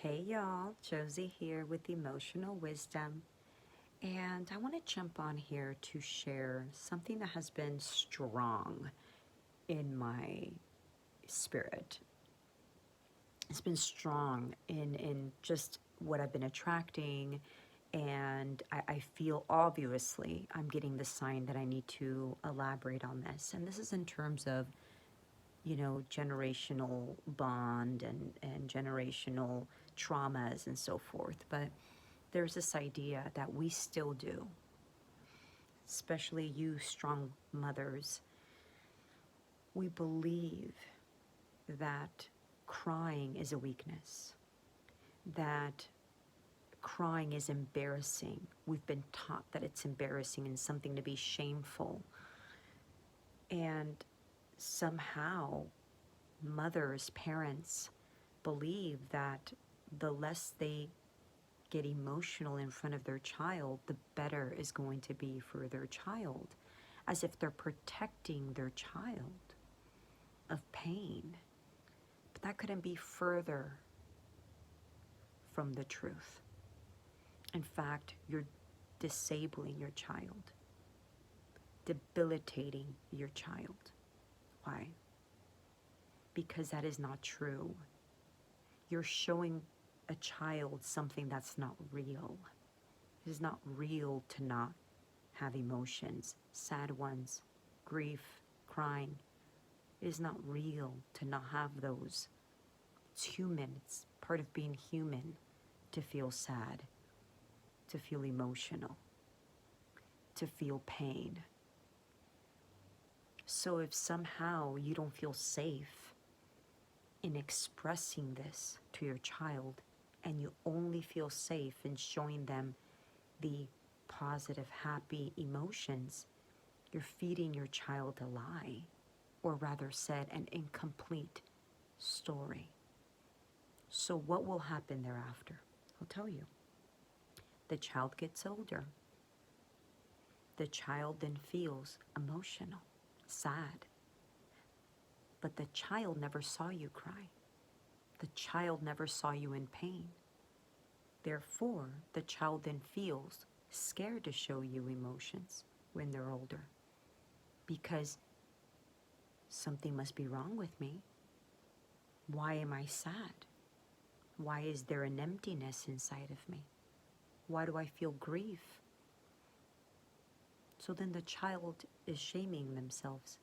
Hey y'all, Josie here with Emotional Wisdom, and I want to jump on here to share something that has been strong in my spirit. It's been strong in just what I've been attracting, and I feel obviously I'm getting the sign that I need to elaborate on this. And this is in terms of generational bond and generational traumas and so forth. But there's this idea that we still do, especially you strong mothers. We believe that crying is a weakness, that crying is embarrassing. We've been taught that it's embarrassing and something to be shameful. And somehow, mothers, parents believe that the less they get emotional in front of their child, the better is going to be for their child, as if they're protecting their child of pain. But that couldn't be further from the truth. In fact, you're disabling your child, debilitating your child. Why? Because that is not true. You're showing a child something that's not real. It is not real to not have emotions, sad ones, grief, crying. It is not real to not have those. It's human. It's part of being human to feel sad, to feel emotional, to feel pain. So if somehow you don't feel safe in expressing this to your child, and you only feel safe in showing them the positive, happy emotions, you're feeding your child a lie, or rather said, an incomplete story. So what will happen thereafter? I'll tell you. The child gets older. The child then feels emotional, sad. But the child never saw you cry. The child never saw you in pain. Therefore, the child then feels scared to show you emotions when they're older, because something must be wrong with me. Why am I sad? Why is there an emptiness inside of me? Why do I feel grief? So then the child is shaming themselves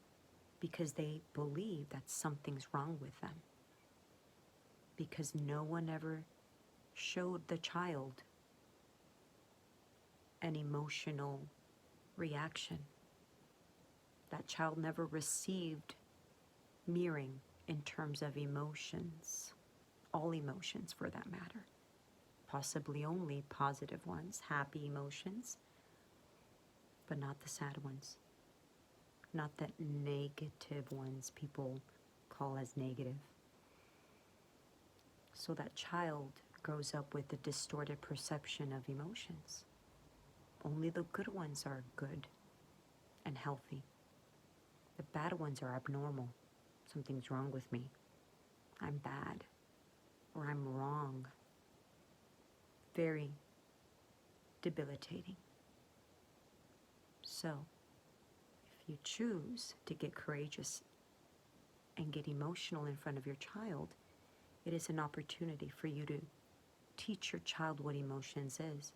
because they believe that something's wrong with them, because no one ever showed the child an emotional reaction. That child never received mirroring in terms of emotions, all emotions for that matter, possibly only positive ones, happy emotions, but not the sad ones, not the negative ones people call as negative. So that child grows up with a distorted perception of emotions. Only the good ones are good and healthy. The bad ones are abnormal. Something's wrong with me. I'm bad. Or I'm wrong. Very debilitating. So, if you choose to get courageous and get emotional in front of your child, it is an opportunity for you to teach your child what emotions is.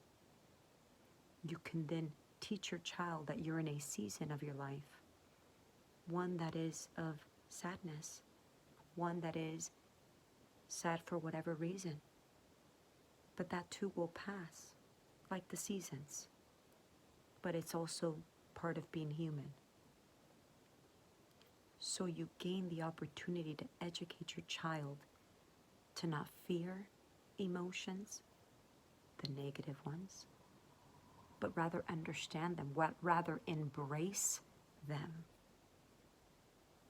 You can then teach your child that you're in a season of your life, one that is of sadness, one that is sad for whatever reason. But that too will pass, like the seasons. But it's also part of being human. So you gain the opportunity to educate your child to not fear emotions, the negative ones, but rather understand them, rather embrace them.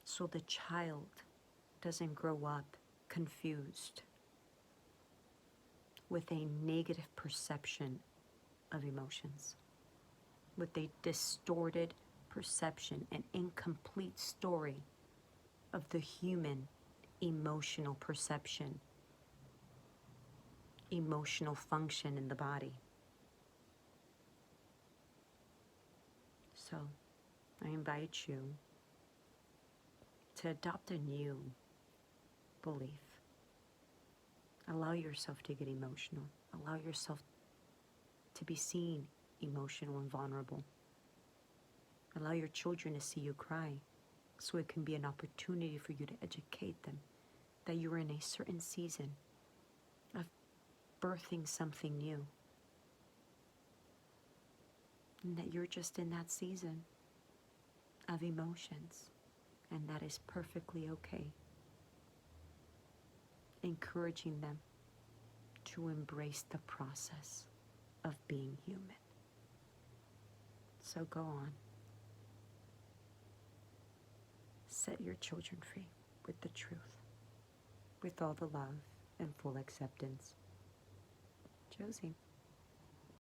So the child doesn't grow up confused with a negative perception of emotions, with a distorted perception, an incomplete story of the human emotional perception emotional function in the body. So I invite you to adopt a new belief. Allow yourself to get emotional. Allow yourself to be seen emotional and vulnerable. Allow your children to see you cry, so it can be an opportunity for you to educate them that you're in a certain season of birthing something new, and that you're just in that season of emotions, and that is perfectly okay. Encouraging them to embrace the process of being human. So go on. Set your children free with the truth, with all the love and full acceptance. Josie.